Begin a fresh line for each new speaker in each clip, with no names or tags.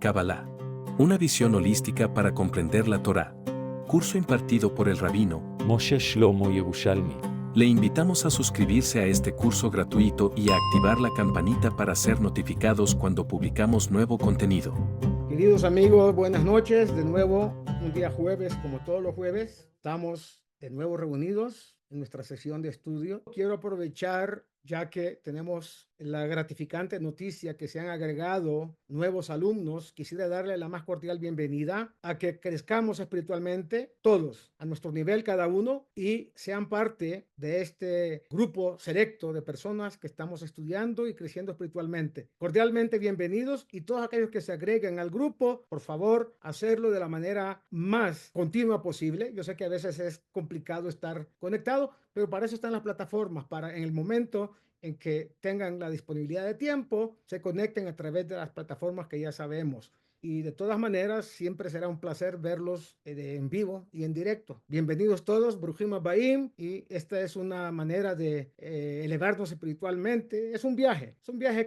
Kabbalah. Una visión holística para comprender la Torá. Curso impartido por el rabino
Moshe Shlomo Yerushalmi.
Le invitamos a suscribirse a este curso gratuito y a activar la campanita para ser notificados cuando publicamos nuevo contenido.
Queridos amigos, buenas noches. De nuevo, un día jueves, como todos los jueves, estamos de nuevo reunidos en nuestra sesión de estudio. Quiero aprovechar, ya que tenemos la gratificante noticia que se han agregado nuevos alumnos, quisiera darle la más cordial bienvenida a que crezcamos espiritualmente todos, a nuestro nivel cada uno, y sean parte de este grupo selecto de personas que estamos estudiando y creciendo espiritualmente. Cordialmente bienvenidos, y todos aquellos que se agreguen al grupo, por favor, hacerlo de la manera más continua posible. Yo sé que a veces es complicado estar conectado, pero para eso están las plataformas, para en el momento en que tengan la disponibilidad de tiempo, se conecten a través de las plataformas que ya sabemos. Y de todas maneras, siempre será un placer verlos en vivo y en directo. Bienvenidos todos, Bruhim Habayim, y esta es una manera de elevarnos espiritualmente. Es un viaje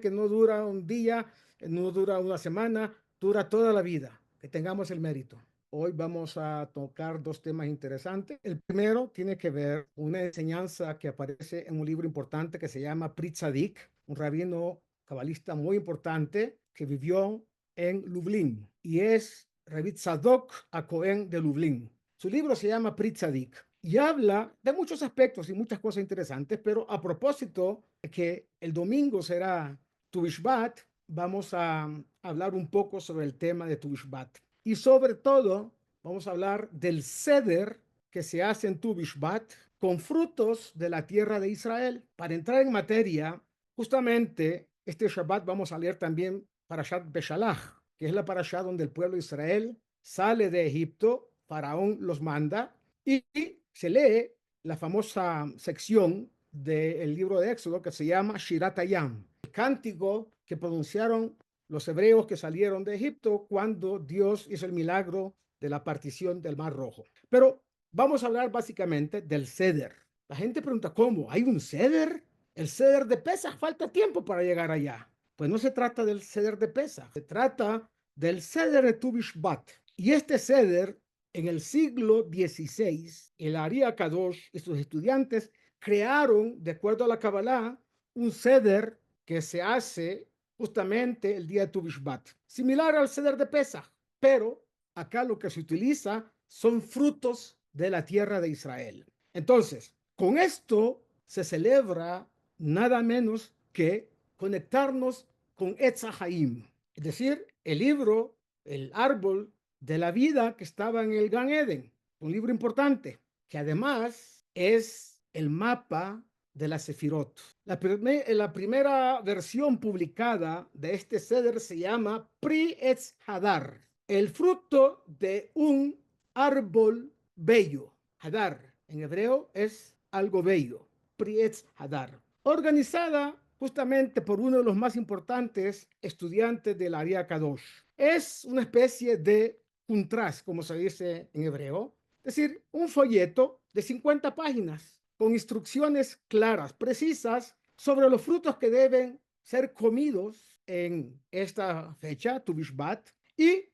que no dura un día, no dura una semana, dura toda la vida. Que tengamos el mérito. Hoy vamos a tocar dos temas interesantes. El primero tiene que ver con una enseñanza que aparece en un libro importante que se llama Pri Tzadik, un rabino cabalista muy importante que vivió en Lublin, y es Rabbi Tzadok HaKohen de Lublin. Su libro se llama Pri Tzadik y habla de muchos aspectos y muchas cosas interesantes, pero a propósito de que el domingo será Tu Bishvat, vamos a hablar un poco sobre el tema de Tu Bishvat. Y sobre todo, vamos a hablar del seder que se hace en Tu Bishvat con frutos de la tierra de Israel. Para entrar en materia, justamente este Shabbat vamos a leer también Parashat Beshalach, que es la parashá donde el pueblo de Israel sale de Egipto, Faraón los manda, y se lee la famosa sección del libro de Éxodo que se llama Shirat Hayam, el cántico que pronunciaron los hebreos que salieron de Egipto cuando Dios hizo el milagro de la partición del Mar Rojo. Pero vamos a hablar básicamente del Seder. La gente pregunta, ¿cómo? ¿Hay un Seder? El Seder de Pesach, falta tiempo para llegar allá. Pues no se trata del Seder de Pesach, se trata del Seder de Tu Bishvat. Y este Seder, en el siglo XVI, el Ari Akadosh y sus estudiantes crearon, de acuerdo a la Kabbalah, un Seder que se hace justamente el día de Tu Bishvat, similar al Seder de Pesach, pero acá lo que se utiliza son frutos de la tierra de Israel. Entonces, con esto se celebra nada menos que conectarnos con Etz Haim, es decir, el libro, el árbol de la vida que estaba en el Gan Eden, un libro importante, que además es el mapa de la Sefirot. La primera versión publicada de este Seder se llama Pri Etz Hadar, el fruto de un árbol bello. Hadar en hebreo es algo bello. Pri Etz Hadar. Organizada justamente por uno de los más importantes estudiantes del Ari Kadosh. Es una especie de kuntras, como se dice en hebreo, es decir, un folleto de 50 páginas con instrucciones claras, precisas, sobre los frutos que deben ser comidos en esta fecha, Tu Bishvat, y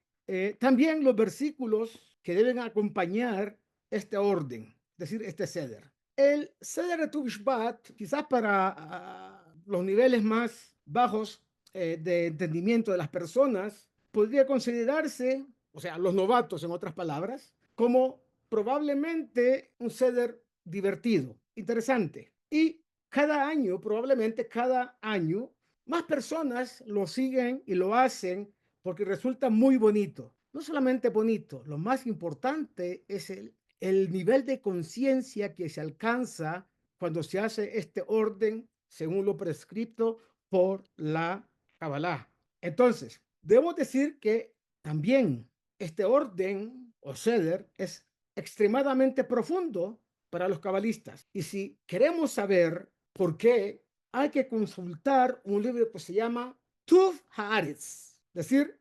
también los versículos que deben acompañar este orden, es decir, este Seder. El Seder de Tu Bishvat, quizás para los niveles más bajos de entendimiento de las personas, podría considerarse, o sea, los novatos en otras palabras, como probablemente un Seder divertido, interesante. Y probablemente cada año, más personas lo siguen y lo hacen porque resulta muy bonito. No solamente bonito, lo más importante es el nivel de conciencia que se alcanza cuando se hace este orden según lo prescrito por la Kabbalah. Entonces, debo decir que también este orden o Seder es extremadamente profundo para los cabalistas. Y si queremos saber por qué, hay que consultar un libro que se llama Tuv Haaretz, es decir,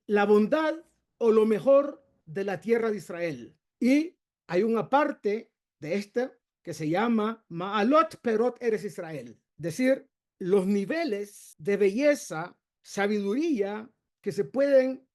la bondad o lo mejor de la tierra de Israel. Y hay una parte de esta que se llama Ma'alot Perot Eres Israel, es decir, los niveles de belleza, sabiduría que se pueden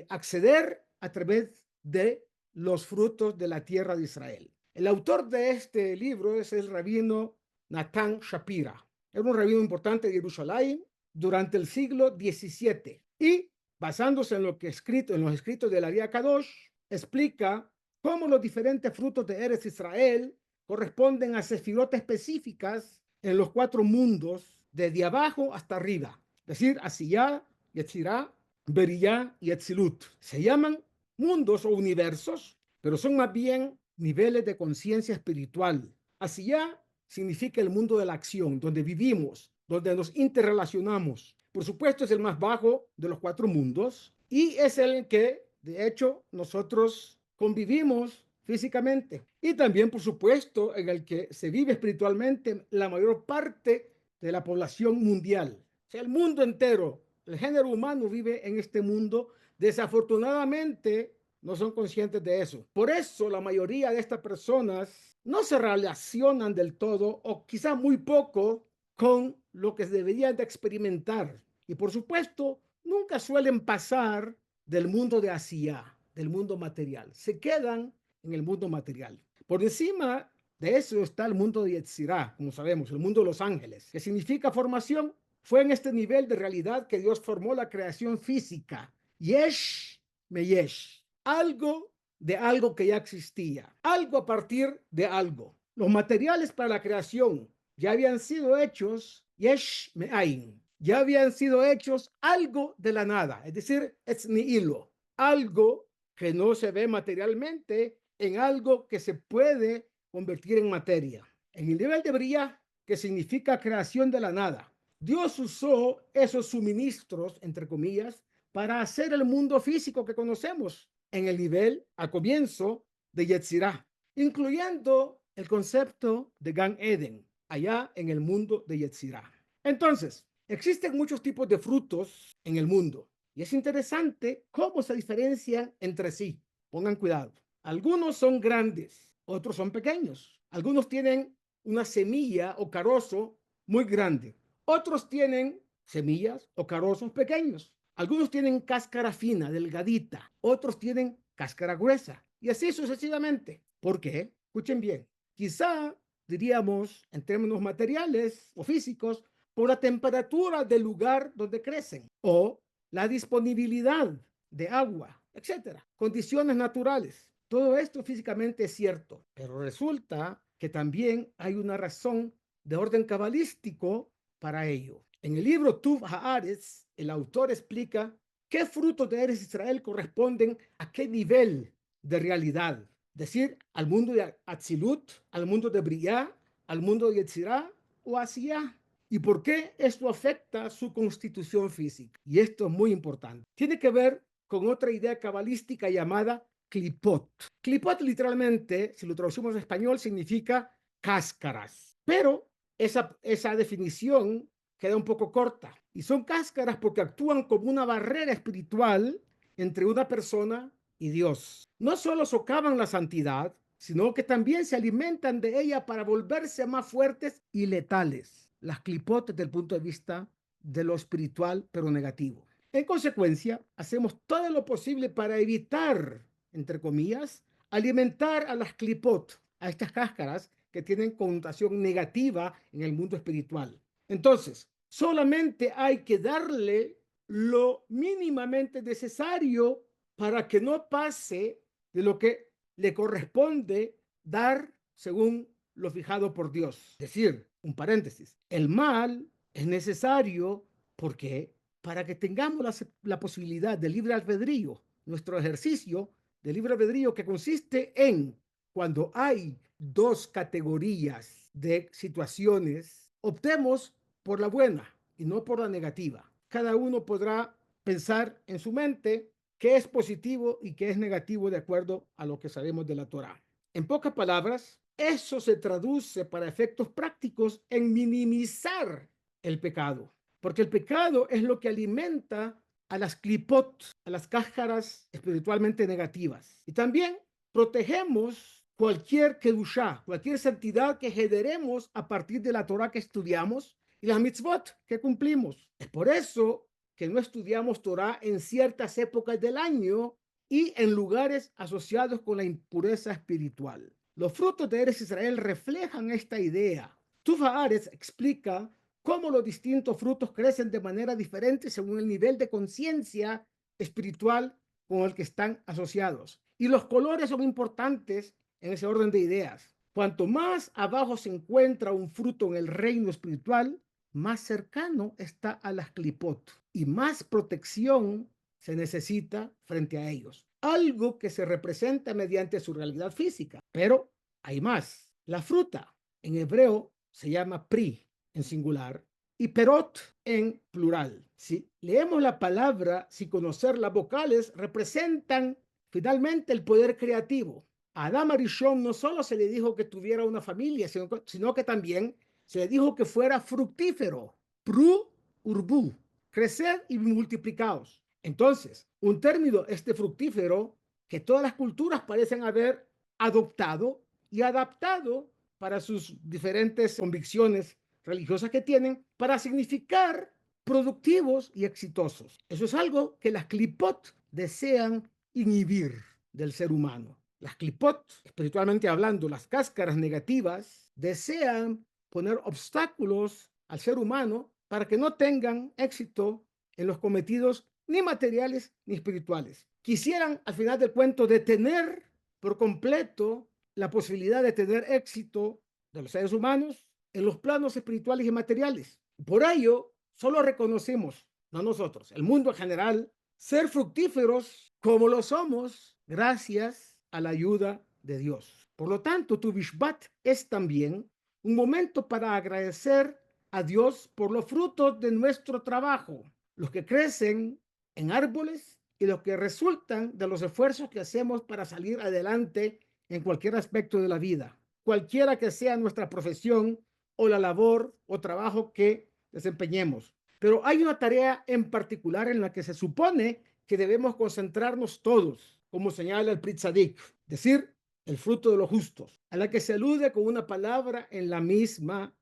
acceder a través de los frutos de la tierra de Israel. El autor de este libro es el rabino Natán Shapira. Era un rabino importante de Jerusalén durante el siglo XVII y basándose en lo que escrito en los escritos de la Vía Kadosh, explica cómo los diferentes frutos de Eretz Israel corresponden a sefirot específicas en los 4 mundos, desde abajo hasta arriba, es decir, Asiyah, Yetzirah, Beriyah y Etzilut. Se llaman mundos o universos, pero son más bien niveles de conciencia espiritual. Asiyah significa el mundo de la acción, donde vivimos, donde nos interrelacionamos. Por supuesto, es el más bajo de los 4 mundos y es el que, de hecho, nosotros convivimos físicamente. Y también, por supuesto, en el que se vive espiritualmente la mayor parte de la población mundial. O sea, el mundo entero, el género humano vive en este mundo. Desafortunadamente, no son conscientes de eso. Por eso, la mayoría de estas personas no se relacionan del todo o quizá muy poco con lo que deberían de experimentar. Y por supuesto, nunca suelen pasar del mundo de Asiyah, del mundo material. Se quedan en el mundo material. Por encima de eso está el mundo de Yetzirah, como sabemos, el mundo de los ángeles, que significa formación. Fue en este nivel de realidad que Dios formó la creación física. Yesh me yesh. Algo de algo que ya existía. Algo a partir de algo. Los materiales para la creación ya habían sido hechos yesh me'ain. Ya habían sido hechos algo de la nada. Es decir, etzni'ilo. Algo que no se ve materialmente en algo que se puede convertir en materia. En el nivel de Briah, que significa creación de la nada, Dios usó esos suministros, entre comillas, para hacer el mundo físico que conocemos en el nivel, al comienzo, de Yetzirah, incluyendo el concepto de Gan Eden, allá en el mundo de Yetzirah. Entonces, existen muchos tipos de frutos en el mundo y es interesante cómo se diferencian entre sí. Pongan cuidado. Algunos son grandes, otros son pequeños. Algunos tienen una semilla o carozo muy grande. Otros tienen semillas o carozos pequeños. Algunos tienen cáscara fina, delgadita. Otros tienen cáscara gruesa. Y así sucesivamente. ¿Por qué? Escuchen bien. Quizá, diríamos, en términos materiales o físicos, por la temperatura del lugar donde crecen o la disponibilidad de agua, etcétera. Condiciones naturales. Todo esto físicamente es cierto, pero resulta que también hay una razón de orden cabalístico para ello. En el libro Tuv Haaretz, el autor explica qué frutos de Eretz Israel corresponden a qué nivel de realidad. Es decir, al mundo de Atzilut, al mundo de Briah, al mundo de Yetzirah o Asiyah. ¿Y por qué esto afecta su constitución física? Y esto es muy importante. Tiene que ver con otra idea cabalística llamada clipot. Clipot literalmente, si lo traducimos en español, significa cáscaras. Pero esa definición queda un poco corta. Y son cáscaras porque actúan como una barrera espiritual entre una persona y Dios. No solo socavan la santidad, sino que también se alimentan de ella para volverse más fuertes y letales. Las clipot desde el punto de vista de lo espiritual, pero negativo. En consecuencia, hacemos todo lo posible para evitar, entre comillas, alimentar a las clipot, a estas cáscaras que tienen connotación negativa en el mundo espiritual. Entonces, solamente hay que darle lo mínimamente necesario para que no pase de lo que le corresponde dar según lo fijado por Dios. Es decir, un paréntesis, el mal es necesario porque para que tengamos la posibilidad de libre albedrío, nuestro ejercicio de libre albedrío que consiste en cuando hay 2 categorías de situaciones, optemos por la buena y no por la negativa. Cada uno podrá pensar en su mente qué es positivo y qué es negativo de acuerdo a lo que sabemos de la Torá. En pocas palabras, eso se traduce para efectos prácticos en minimizar el pecado, porque el pecado es lo que alimenta a las clipot, a las cáscaras espiritualmente negativas. Y también protegemos cualquier kedushá, cualquier santidad que generemos a partir de la Torá que estudiamos y las mitzvot que cumplimos. Es por eso que no estudiamos Torah en ciertas épocas del año y en lugares asociados con la impureza espiritual. Los frutos de Eretz Israel reflejan esta idea. Tufa Aretz explica cómo los distintos frutos crecen de manera diferente según el nivel de conciencia espiritual con el que están asociados. Y los colores son importantes en ese orden de ideas. Cuanto más abajo se encuentra un fruto en el reino espiritual, más cercano está a las clipot y más protección se necesita frente a ellos. Algo que se representa mediante su realidad física. Pero hay más. La fruta en hebreo se llama pri en singular y perot en plural. Si leemos la palabra sin conocer las vocales, representan finalmente el poder creativo. A Adán Arishon no solo se le dijo que tuviera una familia, sino que también se le dijo que fuera fructífero. Pru urbu, creced y multiplicaos. Entonces, un término fructífero que todas las culturas parecen haber adoptado y adaptado para sus diferentes convicciones religiosas que tienen para significar productivos y exitosos. Eso es algo que las clipot desean inhibir del ser humano. Las clipot, espiritualmente hablando, las cáscaras negativas, desean poner obstáculos al ser humano para que no tengan éxito en los cometidos ni materiales ni espirituales. Quisieran, al final del cuento, detener por completo la posibilidad de tener éxito de los seres humanos en los planos espirituales y materiales. Por ello, solo reconocemos, no nosotros, el mundo en general, ser fructíferos como lo somos gracias a la ayuda de Dios. Por lo tanto, tu Bishvat es también un momento para agradecer a Dios por los frutos de nuestro trabajo, los que crecen en árboles y los que resultan de los esfuerzos que hacemos para salir adelante en cualquier aspecto de la vida, cualquiera que sea nuestra profesión o la labor o trabajo que desempeñemos. Pero hay una tarea en particular en la que se supone que debemos concentrarnos todos, como señala el Pri Tzadik, decir, el fruto de los justos, a la que se alude con una palabra en la misma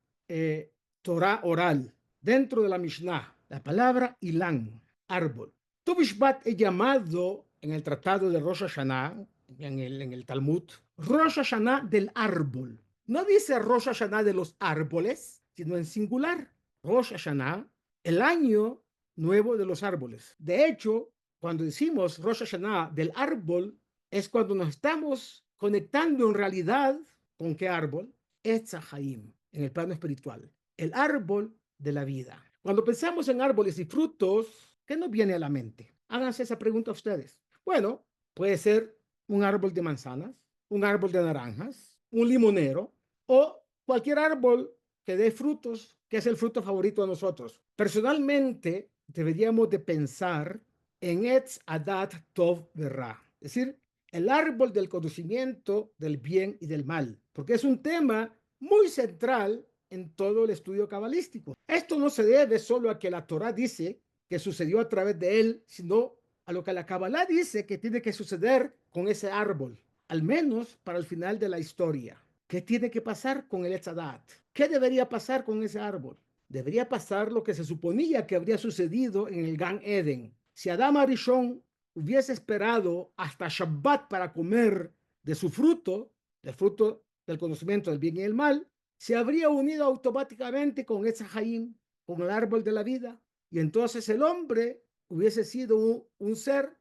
Torah oral, dentro de la Mishnah, la palabra Ilan, árbol. Tu Bishvat es llamado en el tratado de Rosh Hashanah, en el Talmud, Rosh Hashanah del árbol. No dice Rosh Hashanah de los árboles, sino en singular. Rosh Hashanah, el año nuevo de los árboles. De hecho, cuando decimos Rosh Hashanah del árbol, es cuando nos estamos conectando en realidad con qué árbol? Etz Haim, en el plano espiritual. El árbol de la vida. Cuando pensamos en árboles y frutos, ¿qué nos viene a la mente? Háganse esa pregunta ustedes. Bueno, puede ser un árbol de manzanas, un árbol de naranjas, un limonero o cualquier árbol que dé frutos, que es el fruto favorito de nosotros. Personalmente, deberíamos de pensar en Etz Adat Tov Verra, es decir, el árbol del conocimiento del bien y del mal, porque es un tema muy central en todo el estudio cabalístico. Esto no se debe solo a que la Torah dice que sucedió a través de él, sino a lo que la Kabbalah dice que tiene que suceder con ese árbol, al menos para el final de la historia. ¿Qué tiene que pasar con el Etz Adat? ¿Qué debería pasar con ese árbol? Debería pasar lo que se suponía que habría sucedido en el Gan Eden. Si Adán Arishon hubiese esperado hasta Shabbat para comer de su fruto, del fruto del conocimiento del bien y el mal, se habría unido automáticamente con Etz Haim, con el árbol de la vida, y entonces el hombre hubiese sido un ser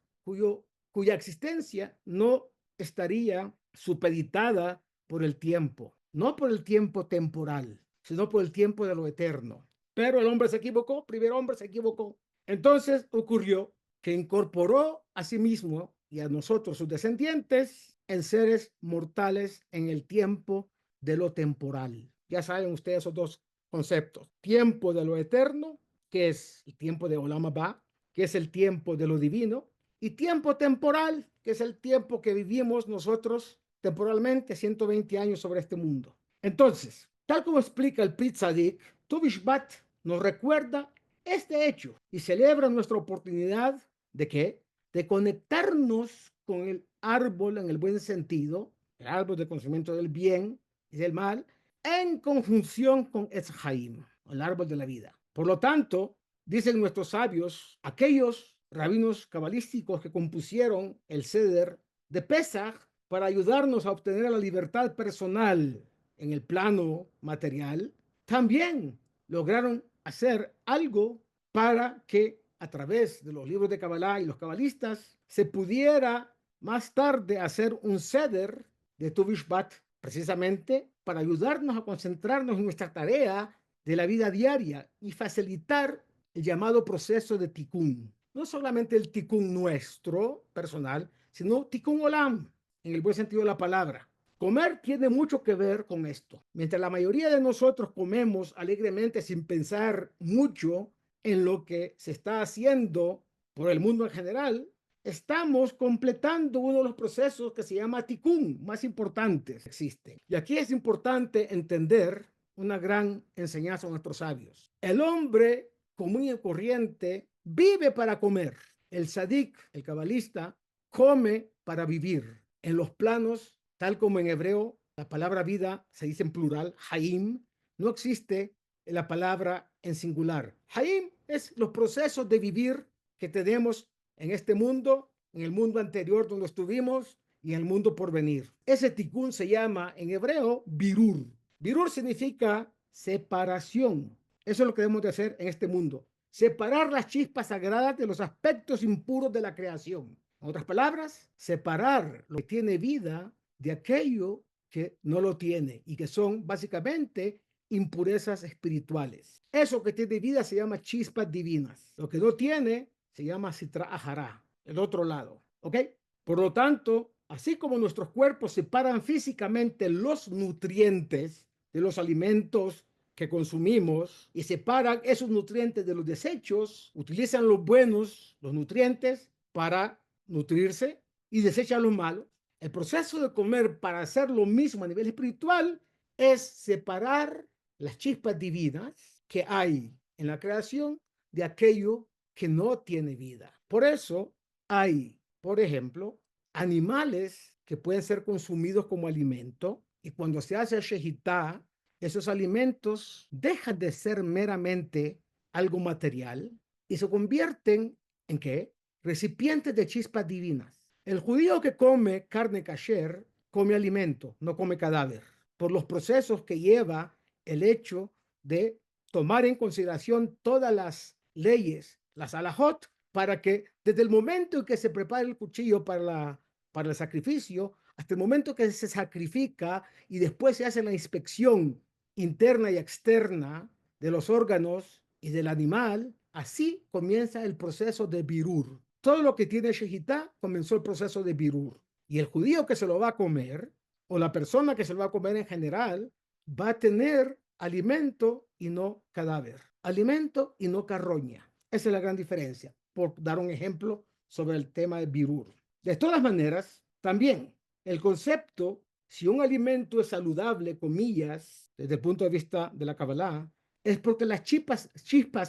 cuya existencia no estaría supeditada por el tiempo, no por el tiempo temporal, sino por el tiempo de lo eterno. Pero el hombre se equivocó, primer hombre se equivocó. Entonces ocurrió que incorporó a sí mismo y a nosotros, sus descendientes, en seres mortales en el tiempo de lo temporal. Ya saben ustedes esos dos conceptos. Tiempo de lo eterno, que es el tiempo de Olam Haba, que es el tiempo de lo divino, y tiempo temporal, que es el tiempo que vivimos nosotros temporalmente, 120 años sobre este mundo. Entonces, tal como explica el Pri Tzadik, Tu Bishvat nos recuerda este hecho y celebra nuestra oportunidad de ¿qué? De conectarnos con el árbol en el buen sentido, el árbol del conocimiento del bien y del mal, en conjunción con Etz Haim, el árbol de la vida. Por lo tanto, Dicen nuestros sabios, aquellos rabinos cabalísticos que compusieron el Seder de Pesach para ayudarnos a obtener la libertad personal en el plano material, también lograron hacer algo para que a través de los libros de Kabbalah y los cabalistas se pudiera más tarde hacer un Seder de Tu Bishvat, precisamente para ayudarnos a concentrarnos en nuestra tarea de la vida diaria y facilitar el llamado proceso de tikkun. No solamente el tikkun nuestro, personal, sino tikkun olam, en el buen sentido de la palabra. Comer tiene mucho que ver con esto. Mientras la mayoría de nosotros comemos alegremente sin pensar mucho en lo que se está haciendo por el mundo en general, estamos completando uno de los procesos que se llama tikkun, más importantes que existen. Y aquí es importante entender una gran enseñanza de nuestros sabios. El hombre común y corriente vive para comer. El sadik, el cabalista, come para vivir. En los planos, tal como en hebreo, la palabra vida se dice en plural, haim, no existe la palabra en singular. Haim es los procesos de vivir que tenemos en este mundo, en el mundo anterior donde estuvimos y en el mundo por venir. Ese tikkun se llama en hebreo birur. Birur significa separación. Eso es lo que debemos de hacer en este mundo. Separar las chispas sagradas de los aspectos impuros de la creación. En otras palabras, separar lo que tiene vida de aquello que no lo tiene y que son básicamente impurezas espirituales. Eso que tiene vida se llama chispas divinas. Lo que no tiene se llama sitra ajará, el otro lado. ¿Ok? Por lo tanto, así como nuestros cuerpos separan físicamente los nutrientes de los alimentos que consumimos y separan esos nutrientes de los desechos, utilizan los buenos, los nutrientes, para nutrirse y desechan los malos. El proceso de comer para hacer lo mismo a nivel espiritual es separar las chispas divinas que hay en la creación de aquello que no tiene vida. Por eso hay, por ejemplo, animales que pueden ser consumidos como alimento y cuando se hace shehitá, esos alimentos dejan de ser meramente algo material y se convierten en ¿qué? Recipientes de chispas divinas. El judío que come carne kasher come alimento, no come cadáver, por los procesos que lleva el hecho de tomar en consideración todas las leyes, las alajot, para que desde el momento en que se prepara el cuchillo para el sacrificio, hasta el momento que se sacrifica y después se hace la inspección interna y externa de los órganos y del animal, así comienza el proceso de birur. Todo lo que tiene shehitá comenzó el proceso de birur. Y el judío que se lo va a comer, o la persona que se lo va a comer en general, va a tener alimento y no cadáver, alimento y no carroña. Esa es la gran diferencia, por dar un ejemplo sobre el tema de birur. De todas maneras, también el concepto, si un alimento es saludable, comillas, desde el punto de vista de la Kabbalah, es porque las chispas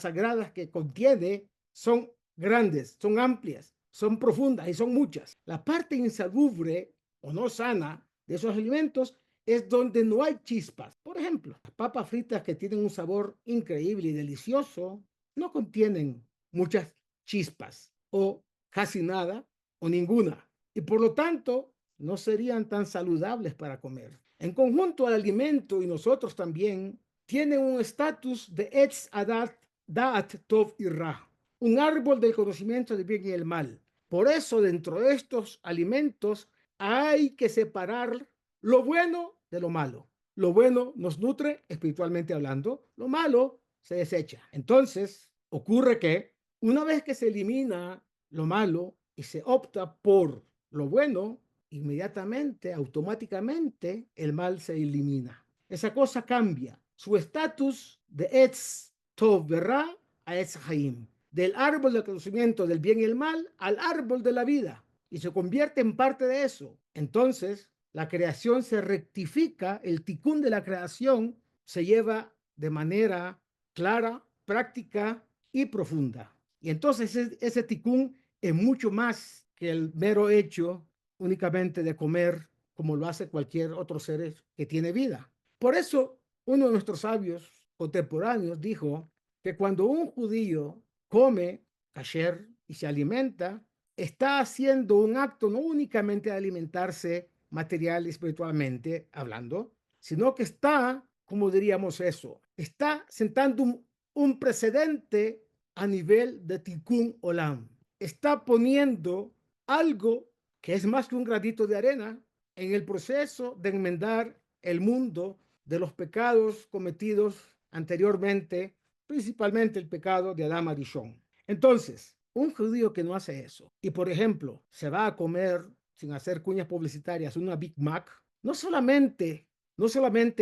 sagradas que contiene son grandes, son amplias, son profundas y son muchas. La parte insalubre o no sana de esos alimentos es donde no hay chispas. Por ejemplo, las papas fritas que tienen un sabor increíble y delicioso no contienen muchas chispas o casi nada o ninguna. Y por lo tanto, no serían tan saludables para comer. En conjunto, el alimento y nosotros también tienen un estatus de Etz Adat, Da'at Tov y Ra, un árbol del conocimiento del bien y el mal. Por eso, dentro de estos alimentos hay que separar lo bueno de lo malo. Lo bueno nos nutre espiritualmente hablando, lo malo se desecha. Entonces, ocurre que una vez que se elimina lo malo y se opta por lo bueno, inmediatamente, automáticamente, el mal se elimina. Esa cosa cambia. Su estatus de Etz Tov Verá a Etz Haim. Del árbol del conocimiento del bien y el mal al árbol de la vida. Y se convierte en parte de eso. Entonces, la creación se rectifica, el tikkun de la creación se lleva de manera clara, práctica y profunda. Y entonces ese tikkun es mucho más que el mero hecho únicamente de comer como lo hace cualquier otro ser que tiene vida. Por eso, uno de nuestros sabios contemporáneos dijo que cuando un judío come kasher y se alimenta, está haciendo un acto no únicamente de alimentarse material y espiritualmente hablando, sino que está, como diríamos eso, está sentando un precedente a nivel de Tikkun Olam. Está poniendo algo que es más que un granito de arena en el proceso de enmendar el mundo de los pecados cometidos anteriormente, principalmente el pecado de Adán Arishon. Entonces, un judío que no hace eso y, por ejemplo, se va a comer, sin hacer cuñas publicitarias, una Big Mac, no solamente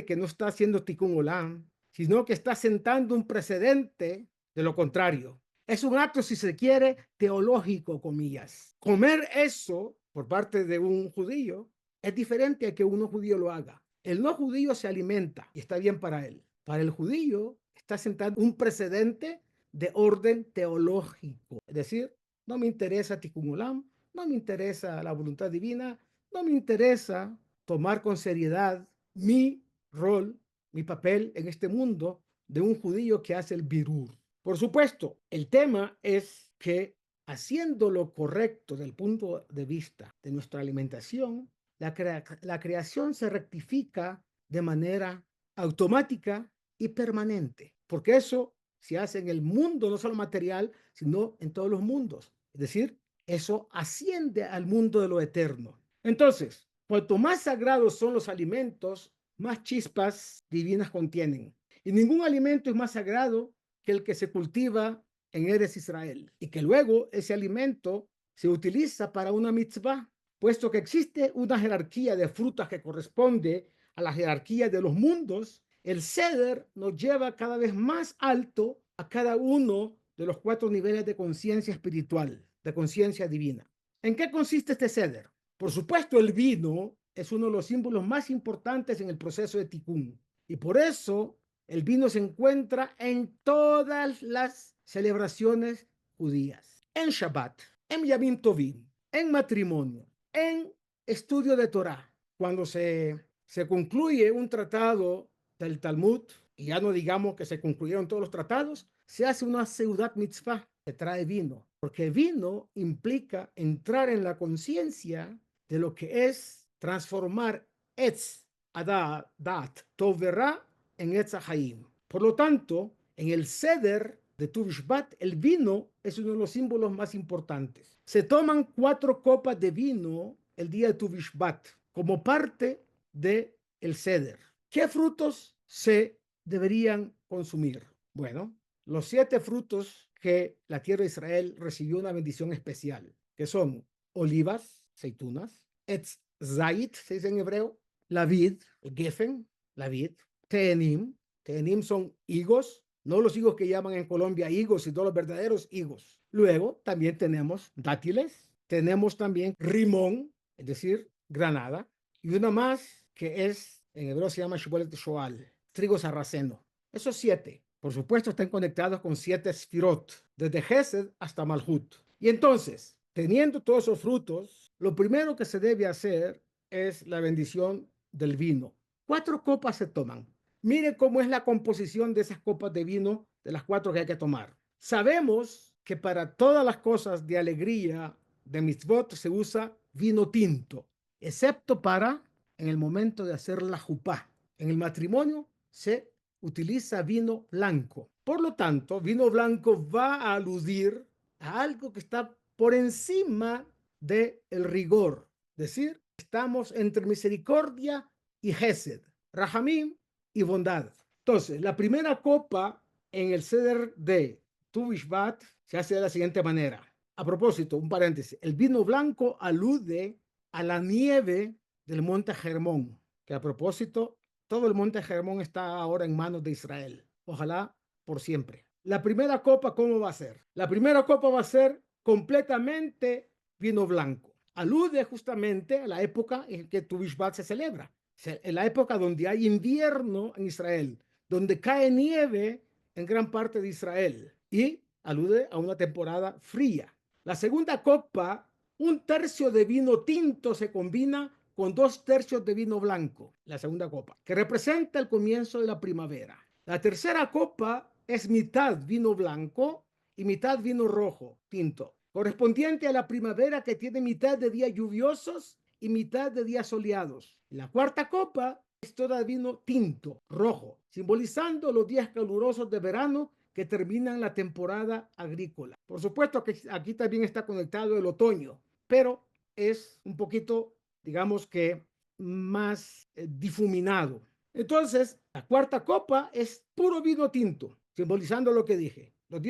que no está haciendo Tikkun Olam, sino que está sentando un precedente de lo contrario. Es un acto, si se quiere, teológico, comillas. Comer eso por parte de un judío es diferente a que un no judío lo haga. El no judío se alimenta y está bien para él. Para el judío está sentando un precedente de orden teológico. Es decir, no me interesa Tikkun Olam, no me interesa la voluntad divina, no me interesa tomar con seriedad mi rol, mi papel en este mundo de un judío que hace el birur. Por supuesto, el tema es que haciendo lo correcto desde el punto de vista de nuestra alimentación, la creación se rectifica de manera automática y permanente, porque eso se hace en el mundo, no solo material, sino en todos los mundos. Es decir, eso asciende al mundo de lo eterno. Entonces, cuanto más sagrados son los alimentos, más chispas divinas contienen. Y ningún alimento es más sagrado que el que se cultiva en Eretz Israel, y que luego ese alimento se utiliza para una mitzvah, puesto que existe una jerarquía de frutas que corresponde a la jerarquía de los mundos. El Seder nos lleva cada vez más alto a cada uno de los 4 niveles de conciencia espiritual, de conciencia divina. ¿En qué consiste este Seder? Por supuesto, el vino es uno de los símbolos más importantes en el proceso de Tikkun, y por eso el vino se encuentra en todas las celebraciones judías, en Shabbat, en Yamim Tovim, en matrimonio, en estudio de Torah. Cuando se concluye un tratado del Talmud, y ya no digamos que se concluyeron todos los tratados, se hace una seudat mitzvah, se trae vino, porque vino implica entrar en la conciencia de lo que es transformar Etz Adat Tov Verá en Etz Haim. Por lo tanto, en el Seder de Tu Bishvat, el vino es uno de los símbolos más importantes. Se toman 4 copas de vino el día de Tu Bishvat como parte del Seder. ¿Qué frutos se deberían consumir? Bueno, los 7 frutos que la tierra de Israel recibió una bendición especial, que son olivas, aceitunas, etz zait, se dice en hebreo, la vid, el gefen, la vid, te'enim son higos, no los higos que llaman en Colombia higos, sino los verdaderos higos. Luego también tenemos dátiles, tenemos también rimón, es decir, granada, y una más que es, en hebreo se llama shibolet shoal, trigo sarraceno. Esos 7, por supuesto, están conectados con 7 sfirot, desde Gesed hasta Malhut. Y entonces, teniendo todos esos frutos, lo primero que se debe hacer es la bendición del vino. 4 copas se toman. Mire cómo es la composición de esas copas de vino, de las 4 que hay que tomar. Sabemos que para todas las cosas de alegría, de mitzvot, se usa vino tinto, excepto para en el momento de hacer la jupá. En el matrimonio se utiliza vino blanco. Por lo tanto, vino blanco va a aludir a algo que está por encima del rigor. Es decir, estamos entre misericordia y gesed, rahamim y bondad. Entonces, la primera copa en el Seder de Tu Bishvat se hace de la siguiente manera. A propósito, un paréntesis, el vino blanco alude a la nieve del monte Hermón, que a propósito, todo el monte Hermón está ahora en manos de Israel. Ojalá por siempre. La primera copa, ¿cómo va a ser? La primera copa va a ser completamente vino blanco. Alude justamente a la época en que Tu Bishvat se celebra. En la época donde hay invierno en Israel, donde cae nieve en gran parte de Israel. Y alude a una temporada fría. La segunda copa, 1/3 de vino tinto se combina con 2/3 de vino blanco, la segunda copa, que representa el comienzo de la primavera. La tercera copa es mitad vino blanco y mitad vino rojo, tinto, correspondiente a la primavera que tiene mitad de días lluviosos y mitad de días soleados. La cuarta copa es toda vino tinto, rojo, simbolizando los días calurosos de verano que terminan la temporada agrícola. Por supuesto que aquí también está conectado el otoño, pero es un poquito, digamos que, más difuminado. Entonces, la cuarta copa es puro vino tinto, simbolizando lo que dije, los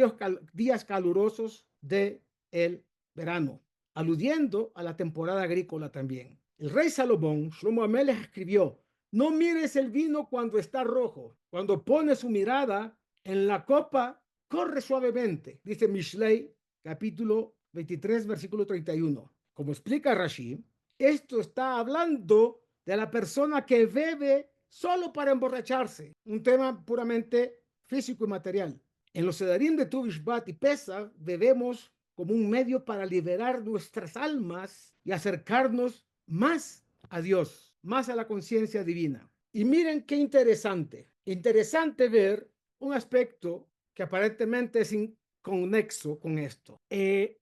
días calurosos del verano, aludiendo a la temporada agrícola también. El rey Salomón, Shlomo Amelech, escribió: no mires el vino cuando está rojo, cuando pone su mirada en la copa, corre suavemente, dice Mishlei, capítulo 23, versículo 31. Como explica Rashi, esto está hablando de la persona que bebe solo para emborracharse, un tema puramente físico y material. En los Sedarim de Tu Bishvat y Pesach bebemos como un medio para liberar nuestras almas y acercarnos más a Dios, más a la conciencia divina. Y miren qué interesante ver un aspecto que aparentemente es inconexo con esto.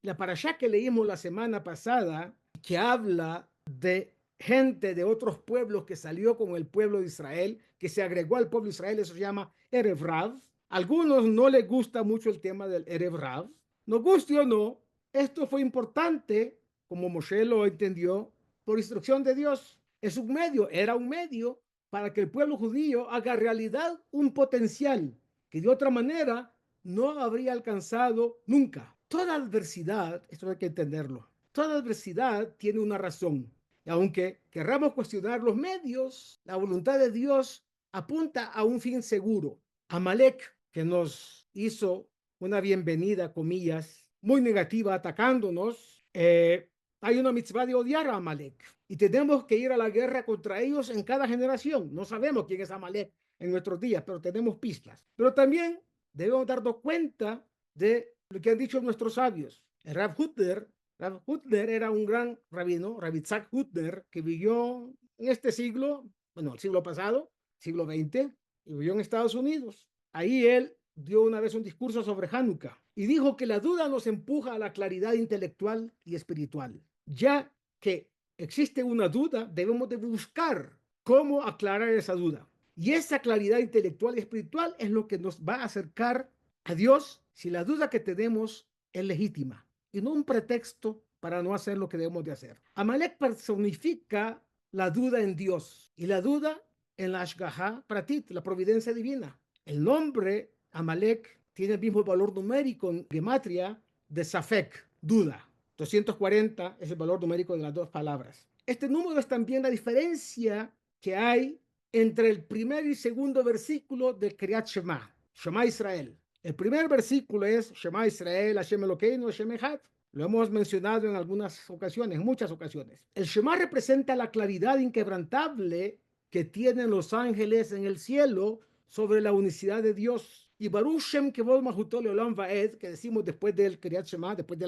La parashá que leímos la semana pasada, que habla de gente de otros pueblos que salió con el pueblo de Israel, que se agregó al pueblo de Israel, eso se llama Erev Rav. A algunos no les gusta mucho el tema del Erev Rav. Nos guste o no, esto fue importante, como Moshe lo entendió, por instrucción de Dios. Era un medio para que el pueblo judío haga realidad un potencial que de otra manera no habría alcanzado nunca. Toda adversidad, esto hay que entenderlo, toda adversidad tiene una razón. Y aunque querramos cuestionar los medios, la voluntad de Dios apunta a un fin seguro. Amalek, que nos hizo una bienvenida, comillas, muy negativa, atacándonos, hay una mitzvah de odiar a Amalek. Y tenemos que ir a la guerra contra ellos en cada generación. No sabemos quién es Amalek en nuestros días, pero tenemos pistas. Pero también debemos darnos cuenta de lo que han dicho nuestros sabios. El Rav Hutner era un gran rabino, Rav Yitzhak Hutner, que vivió en este siglo, bueno, el siglo pasado, siglo XX, y vivió en Estados Unidos. Ahí él dio una vez un discurso sobre Hanukkah y dijo que la duda nos empuja a la claridad intelectual y espiritual. Ya que existe una duda, debemos de buscar cómo aclarar esa duda. Y esa claridad intelectual y espiritual es lo que nos va a acercar a Dios si la duda que tenemos es legítima y no un pretexto para no hacer lo que debemos de hacer. Amalek personifica la duda en Dios y la duda en la Ashgaha Pratit, la providencia divina. El nombre Amalek tiene el mismo valor numérico en gematria de Safek, duda. 240 es el valor numérico de las dos palabras. Este número es también la diferencia que hay entre el primer y segundo versículo de Kriyat Shema, Shema Israel. El primer versículo es Shema Israel, Hashem Elokeinu, Hashem Echad. Lo hemos mencionado en algunas ocasiones, en muchas ocasiones. El Shema representa la claridad inquebrantable que tienen los ángeles en el cielo sobre la unicidad de Dios. Y Baruch Shem Kevod Mahuto Leolam Vaed, que decimos después del Kriyat Shema, después de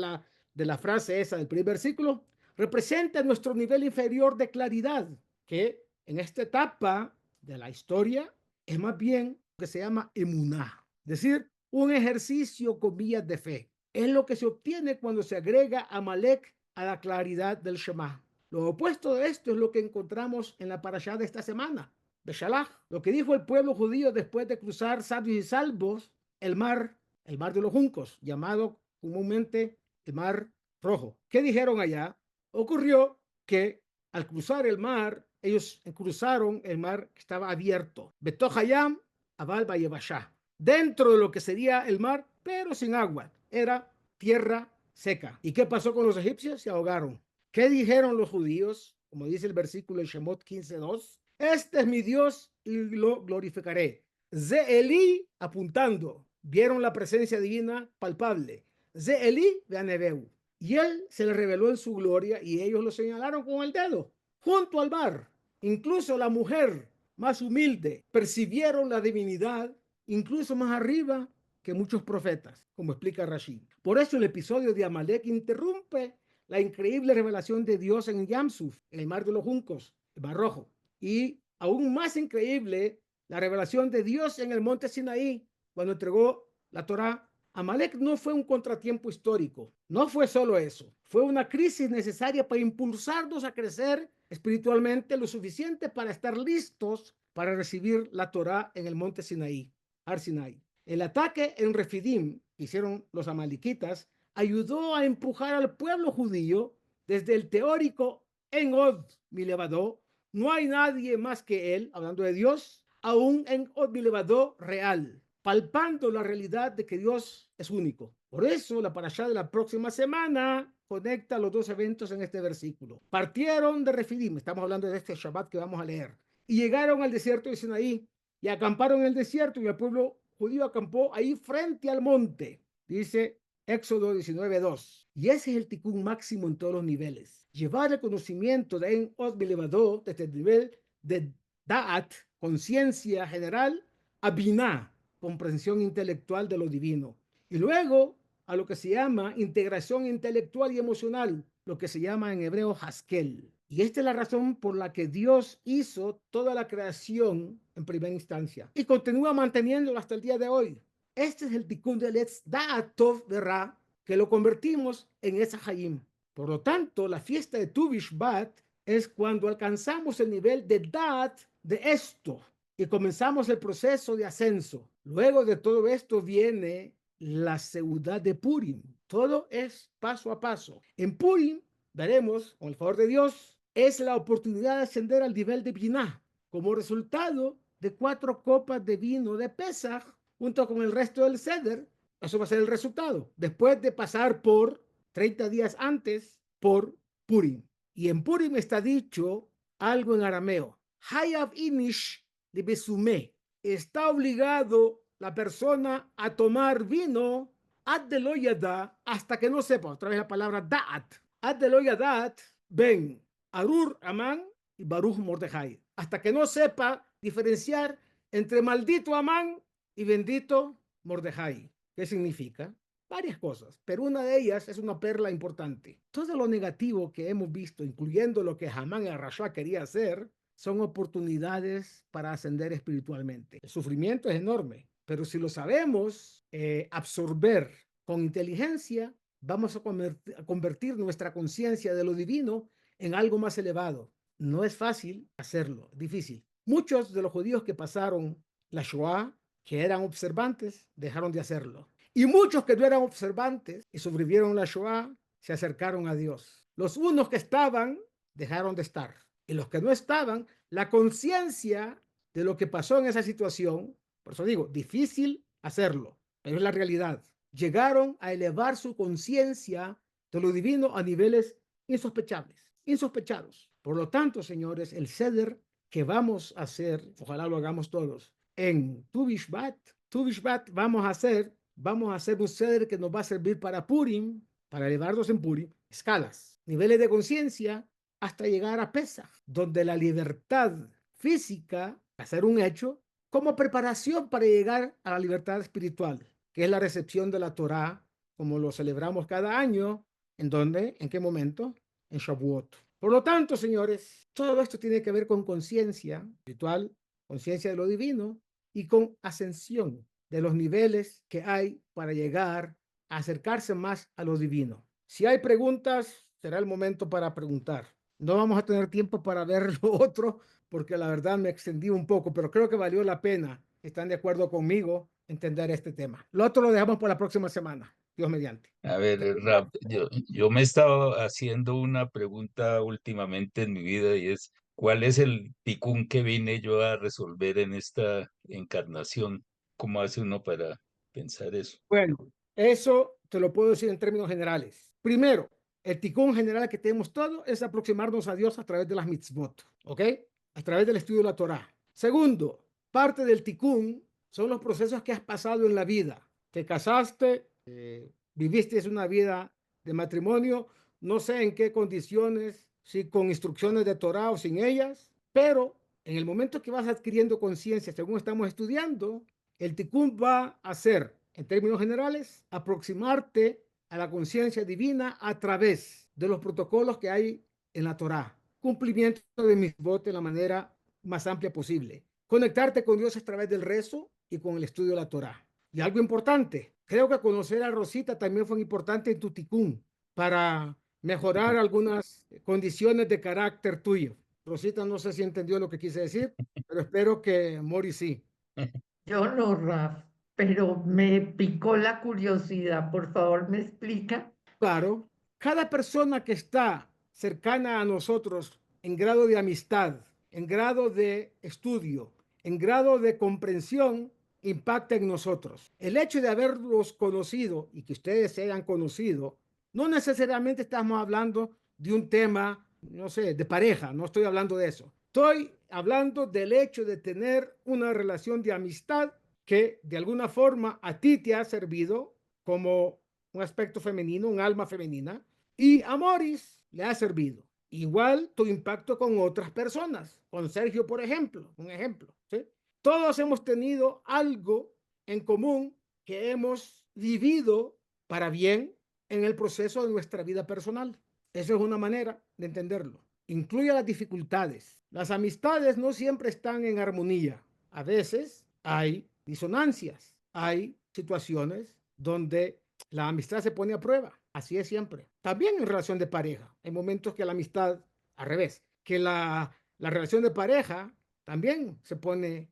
la frase esa del primer versículo, representa nuestro nivel inferior de claridad, que en esta etapa de la historia es más bien lo que se llama emuná, es decir, un ejercicio con vías de fe. Es lo que se obtiene cuando se agrega Amalek a la claridad del Shema. Lo opuesto de esto es lo que encontramos en la parashá de esta semana, Beshalach, lo que dijo el pueblo judío después de cruzar sabios y salvos el mar de los juncos, llamado comúnmente el mar rojo. ¿Qué dijeron allá? Ocurrió que al cruzar el mar, ellos cruzaron el mar que estaba abierto. Betohayam, Abal Bayebashá. Dentro de lo que sería el mar, pero sin agua. Era tierra seca. ¿Y qué pasó con los egipcios? Se ahogaron. ¿Qué dijeron los judíos? Como dice el versículo de Shemot 15:2. Este es mi Dios y lo glorificaré. Ze Eli, apuntando, vieron la presencia divina palpable. Ze Eli veanebeu. Y él se le reveló en su gloria y ellos lo señalaron con el dedo, junto al mar. Incluso la mujer más humilde percibieron la divinidad, incluso más arriba que muchos profetas, como explica Rashi. Por eso el episodio de Amalek interrumpe la increíble revelación de Dios en Yamsuf, en el mar de los juncos, el mar rojo. Y aún más increíble, la revelación de Dios en el monte Sinaí, cuando entregó la Torá Amalek no fue un contratiempo histórico, no fue solo eso, fue una crisis necesaria para impulsarnos a crecer espiritualmente lo suficiente para estar listos para recibir la Torá en el monte Sinaí, Har Sinai. El ataque en Refidim que hicieron los amalequitas ayudó a empujar al pueblo judío desde el teórico en Od Milevadó, no hay nadie más que él, hablando de Dios, aún en Od Milevadó real, palpando la realidad de que Dios es único. Por eso la parashá de la próxima semana conecta los dos eventos en este versículo. Partieron de Refidim, estamos hablando de este Shabbat que vamos a leer, y llegaron al desierto de Sinaí y acamparon en el desierto, y el pueblo judío acampó ahí frente al monte. Dice Éxodo 19:2. Y ese es el tikkun máximo en todos los niveles. Llevar el conocimiento de En Od Milevadó desde el nivel de Da'at, conciencia general, a Binah, comprensión intelectual de lo divino. Y luego a lo que se llama integración intelectual y emocional, lo que se llama en hebreo Haskel. Y esta es la razón por la que Dios hizo toda la creación en primera instancia y continúa manteniéndolo hasta el día de hoy. Este es el tikkun del Etz Da'at Tov Verá, que lo convertimos en esa Hayim. Por lo tanto, la fiesta de Tu Bishvat es cuando alcanzamos el nivel de Da'at de esto y comenzamos el proceso de ascenso. Luego de todo esto viene la Seudá de Purim. Todo es paso a paso. En Purim veremos, con el favor de Dios, es la oportunidad de ascender al nivel de Binah como resultado de 4 copas de vino de Pesach junto con el resto del Seder. Eso va a ser el resultado después de pasar por 30 días antes por Purim. Y en Purim está dicho algo en arameo. Hayav inish de Besumé. Está obligado la persona a tomar vino ad de lo yada, hasta que no sepa, otra vez la palabra da'at, ad de lo yadat, ben Arur Amán y Baruch Mordejai, hasta que no sepa diferenciar entre maldito Amán y bendito Mordejai. ¿Qué significa? Varias cosas, pero una de ellas es una perla importante. Todo lo negativo que hemos visto, incluyendo lo que Hamán el Rasha quería hacer, son oportunidades para ascender espiritualmente. El sufrimiento es enorme, pero si lo sabemos absorber con inteligencia, vamos a convertir nuestra conciencia de lo divino en algo más elevado. No es fácil hacerlo, es difícil. Muchos de los judíos que pasaron la Shoah, que eran observantes, dejaron de hacerlo. Y muchos que no eran observantes y sobrevivieron la Shoah, se acercaron a Dios. Los unos que estaban, dejaron de estar. Y los que no estaban, la conciencia de lo que pasó en esa situación, por eso digo, difícil hacerlo, pero es la realidad. Llegaron a elevar su conciencia de lo divino a niveles insospechados. Por lo tanto, señores, el Seder que vamos a hacer, ojalá lo hagamos todos, en Tu Bishvat vamos a hacer un Seder que nos va a servir para Purim, para elevarnos en Purim, escalas, niveles de conciencia, hasta llegar a Pesach, donde la libertad física va a ser un hecho como preparación para llegar a la libertad espiritual, que es la recepción de la Torá, como lo celebramos cada año. ¿En dónde? ¿En qué momento? En Shavuot. Por lo tanto, señores, todo esto tiene que ver con conciencia espiritual, conciencia de lo divino y con ascensión de los niveles que hay para llegar a acercarse más a lo divino. Si hay preguntas, será el momento para preguntar. No vamos a tener tiempo para ver lo otro, porque la verdad me extendí un poco, pero creo que valió la pena. ¿Están de acuerdo conmigo? Entender este tema. Lo otro lo dejamos por la próxima semana. Dios mediante.
A ver, Rap, yo me he estado haciendo una pregunta últimamente en mi vida y es, ¿cuál es el ticún que vine yo a resolver en esta encarnación? ¿Cómo hace uno para pensar eso?
Bueno, eso te lo puedo decir en términos generales. Primero, el tikkun general que tenemos todo es aproximarnos a Dios a través de las mitzvot, ¿ok? A través del estudio de la Torá. Segundo, parte del tikkun son los procesos que has pasado en la vida. Te casaste, viviste una vida de matrimonio, no sé en qué condiciones, si con instrucciones de Torá o sin ellas, pero en el momento que vas adquiriendo conciencia, según estamos estudiando, el tikkun va a ser, en términos generales, aproximarte a la conciencia divina a través de los protocolos que hay en la Torá. Cumplimiento de mitzvot de la manera más amplia posible. Conectarte con Dios a través del rezo y con el estudio de la Torá. Y algo importante, Creo que conocer a Rosita también fue importante en tu ticún para mejorar algunas condiciones de carácter tuyo. Rosita no sé si entendió lo que quise decir, pero espero que Mori sí.
Yo no, Raf, pero me picó la curiosidad. Por favor, ¿me explica?
Claro, cada persona que está cercana a nosotros en grado de amistad, en grado de estudio, en grado de comprensión, impacta en nosotros. El hecho de haberlos conocido y que ustedes se hayan conocido, no necesariamente estamos hablando de un tema, no sé, de pareja, no estoy hablando de eso. Estoy hablando del hecho de tener una relación de amistad que de alguna forma a ti te ha servido como un aspecto femenino, un alma femenina, y a Morris le ha servido. Igual tu impacto con otras personas, con Sergio, por ejemplo, un ejemplo, ¿sí? Todos hemos tenido algo en común que hemos vivido para bien en el proceso de nuestra vida personal. Eso es una manera de entenderlo. Incluye las dificultades. Las amistades no siempre están en armonía. A veces hay disonancias, hay situaciones donde la amistad se pone a prueba. Así es siempre. También en relación de pareja. Hay momentos que la amistad, al revés, que la relación de pareja también se pone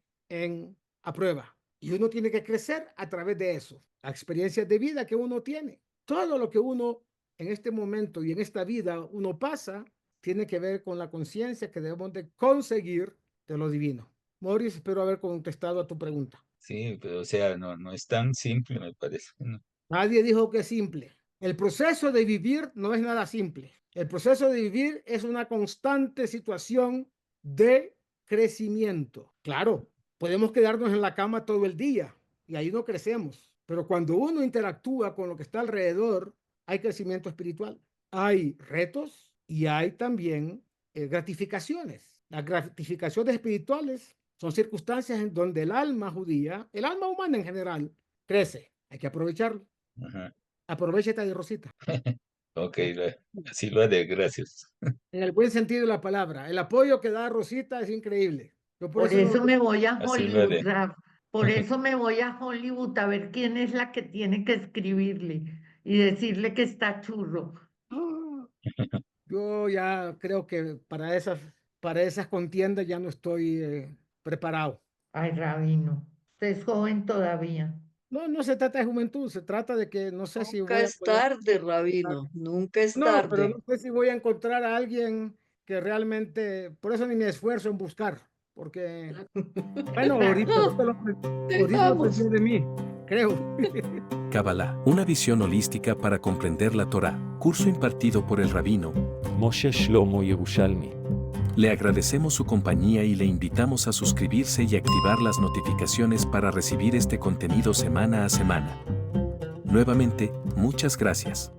a prueba. Y uno tiene que crecer a través de eso. Las experiencias de vida que uno tiene. Todo lo que uno en este momento y en esta vida uno pasa tiene que ver con la conciencia que debemos de conseguir de lo divino. Morris, espero haber contestado a tu pregunta.
Sí, pero o sea, no es tan simple, me parece, ¿no?
Nadie dijo que es simple. El proceso de vivir no es nada simple. El proceso de vivir es una constante situación de crecimiento. Claro, podemos quedarnos en la cama todo el día y ahí no crecemos. Pero cuando uno interactúa con lo que está alrededor, hay crecimiento espiritual. Hay retos y hay también gratificaciones. Las gratificaciones espirituales son circunstancias en donde el alma judía, el alma humana en general, crece. Hay que aprovecharlo.
Ajá.
Aprovechate de Rosita.
Ok, así lo haré, gracias.
En el buen sentido de la palabra. El apoyo que da Rosita es increíble. Yo por
Por
eso no...
eso me voy a
Así lo
Hollywood,
haré.
Raf. Por eso me voy a Hollywood a ver quién es la que tiene que escribirle y decirle que está churro.
Ah, yo ya creo que para esas contiendas ya no estoy preparado.
Ay, Rabino, usted es joven todavía.
No, no se trata de juventud, se trata de que no sé si
Nunca
voy a
es
poder...
tarde, Rabino, nunca es
No, pero
tarde.
no sé si voy a encontrar a alguien que realmente... Por eso ni me esfuerzo en buscar, porque... Bueno,
Exacto.
ahorita lo aprendió de mí, creo.
Kabbalah, una visión holística para comprender la Torá, curso impartido por el rabino.
Moshe Shlomo Yerushalmi.
Le agradecemos su compañía y le invitamos a suscribirse y activar las notificaciones para recibir este contenido semana a semana. Nuevamente, muchas gracias.